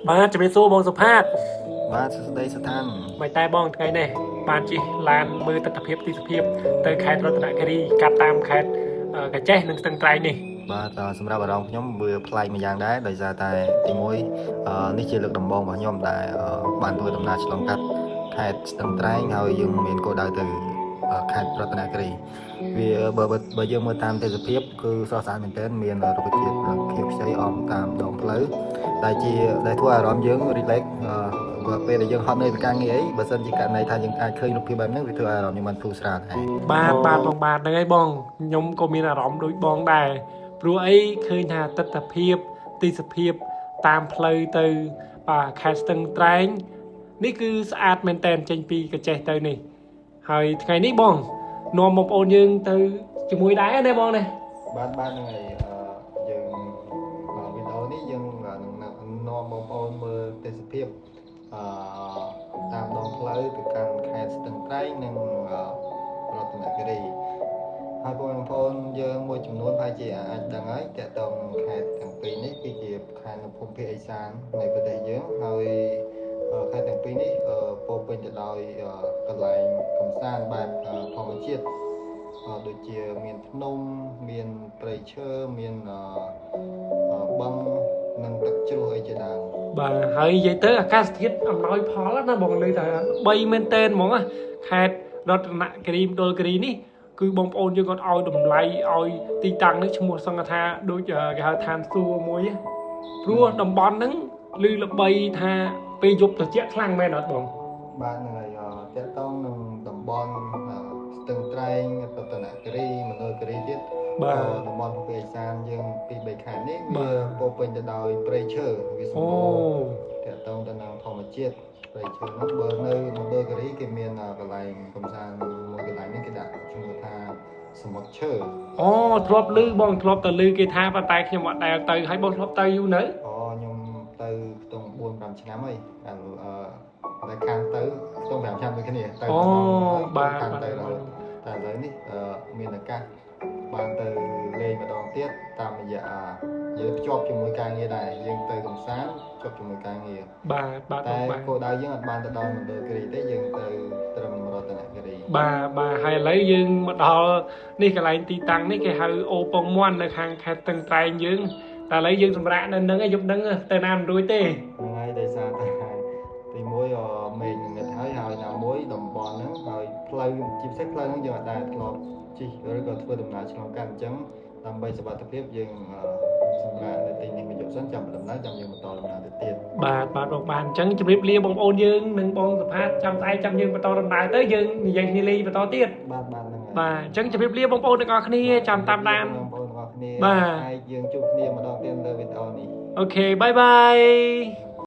បាទជំរាបសួរបងសុផាតបាទសួស្តីសុថានមិនតែបងថ្ងៃនេះបានជិះឡានមើលទស្សនវិជ្ជាទីសភាពទៅខេត្តរតនគិរីកាត់តាមខេត្តកាចេះនិងស្ទឹងត្រែងនេះបាទសម្រាប់អារម្មណ៍ខ្ញុំវាប្លែកម្យ៉ាងដែរដោយសារតែទីមួយនេះជាលើកដំបូងរបស់ខ្ញុំដែលបានធ្វើដំណើរឆ្លងកាត់ខេត្តស្ទឹងត្រែងហើយយើងមានគោលដៅទៅខេត្តរតនគិរីវាបើយើងមើលតាមទេសភាពគឺស្រស់ស្អាតមែនទែនមានរុក្ខជាតិខៀវខ្ចីអមតាមដងផ្លូវដែលធ្វើអារម្មណ៍យើង relax ពេលដែលយើងហត់នឿយពីការងារអីបើសិនជាករណីថាយើងអាចឃើញរូបភាពបែបហ្នឹងវាធ្វើអារម្មណ៍យើងបានធូរស្រាលដែរបាទបងបាទហ្នឹងហើយបងខ្ញុំក៏មានអារម្មណ៍ដូចបងដែរព្រោះអីឃើញថាទស្សនវិជ្ជាទីសភាពតាមផ្លូវទៅបាទខេត្តស្ទឹងត្រែងនេះគឺស្អាតមែនតែនចេញពីកាចេះទៅនេះហើយថ្ងៃនេះបងនាំបងប្អូនយើងទៅជាមួយដែរណាបងណាបាទហ្នឹងហើយយើងវីដេអូនេះយើងនឹងនាំបងប្អូនមើលទេសភាពតាមដងផ្លូវទៅកាន់ខេត្តស្ទឹងត្រែងនិងរតនគិរីហើយបងប្អូនយើងមួយចំនួនប្រហែលជាអាចដឹងហើយតើតងខេត្តទាំងពីរនេះគឺជាខេត្តនៅភូមិភាគឦសាននៃប្រទេសយើងហើយខេត្តទាំងពីរនេះពោរពេញទៅដោយកន្លែងកំសាន្តបែបធម្មជាតិដូចជាមានភ្នំមានព្រៃឈើមានបឹងនិងទឹកជ្រោះអីជាដើមបាទហើយនិយាយទៅអាកាសធាតុអំណោយផលណាបងលើថា3មែនតែនហ្មងខេត្តរតនគិរីមណ្ឌលគិរីនេះគឺបងប្អូនយើងគាត់ឲ្យតម្លៃឲ្យទីតាំងនេះឈ្មោះសង្កថាដូចគេហៅឋានសួគ៌មួយព្រោះតំបន់ហ្នឹងឮល្បីថាពេលយប់ត្រជាក់ខ្លាំងមែនអត់បងបាទហ្នឹងហើយតើតងនឹងតំបន់ស្ទឹងត្រែងរតនគិរីមណ្ឌលគិរីទៀតតំបន់ភូមិភាគឦសានយើងពី3ខេត្តនេះវាពោរពេញទៅដោយព្រៃឈើវាសម្បូរតើតងទៅនឹងធម្មជាតិព្រៃឈើនោះបើនៅមណ្ឌលគិរីគេមានកន្លែងកំសាន្តមួយកន្លែងនេះគេដាក់ឈ្មោះថាសមុទ្រឈើធ្លាប់ឮបងធ្លាប់តែឮគេថាប៉ុន្តែខ្ញុំអត់ដែលទៅហើយបងធ្លាប់ទៅយូរនៅខ្ញុំទៅខ្ទង់ 4-5 ឆ្នាំហើយតែខាងទៅខ្ទង់ 5 ឆ្នាំដូចគ្នាទៅបាទខាងទៅរហូតតែឥឡូវនេះមានឱកាសបានទៅលេងម្ដងទៀតតាមរយៈយើងភ្ជាប់ជាមួយការងារដែរយើងទៅកំសាន្តភ្ជាប់ជាមួយការងារបាទតែគោលដៅយើងអត់បានទៅដល់មណ្ឌលគិរីទេយើងទៅត្រឹមរតនគិរីបាទហើយឥឡូវយើងមកដល់នេះកន្លែងទីតាំងនេះគេហៅអូពងមន់នៅខាងខេត្តស្ទឹងត្រែងយើងតែឥឡូវយើងសម្រាប់នៅនឹងយប់នឹងទៅណាមិនរួចទេហ្នឹងហើយដោយសារតែទីមួយមេឃងឹតហើយណាមួយតំបន់ហ្នឹងហើយផ្លូវជាពិសេសផ្លូវហ្នឹងយើងអត់ដែលធ្លាប់ជិះឬក៏ធ្វើដំណើរឆ្លងកាត់អញ្ចឹងដើម្បីសុវត្ថិភាពយើងសម្រាប់នៅទីនេះមួយយប់សិនចាំដំណើរចាំយើងបន្តដំណើរទៅទៀតបាទបងបានអញ្ចឹងជម្រាបលាបងប្អូនយើងនិងបងសុផាតចាំស្អែកចាំយើងបន្តដំណើរទៅយើងនិយាយគ្នាលេងបន្តទៀតបាទហ្នឹងហើយបាទអញ្ចឹងជម្រាបលាបងប្អូនទាំងអស់គ្នាចាំតាមដានបងប្អូនទាំងអស់គ្នាបាទហើយយើងជួបគ្នាម្ដងទៀតនៅវីដេអូនេះអូខេបាយបាយ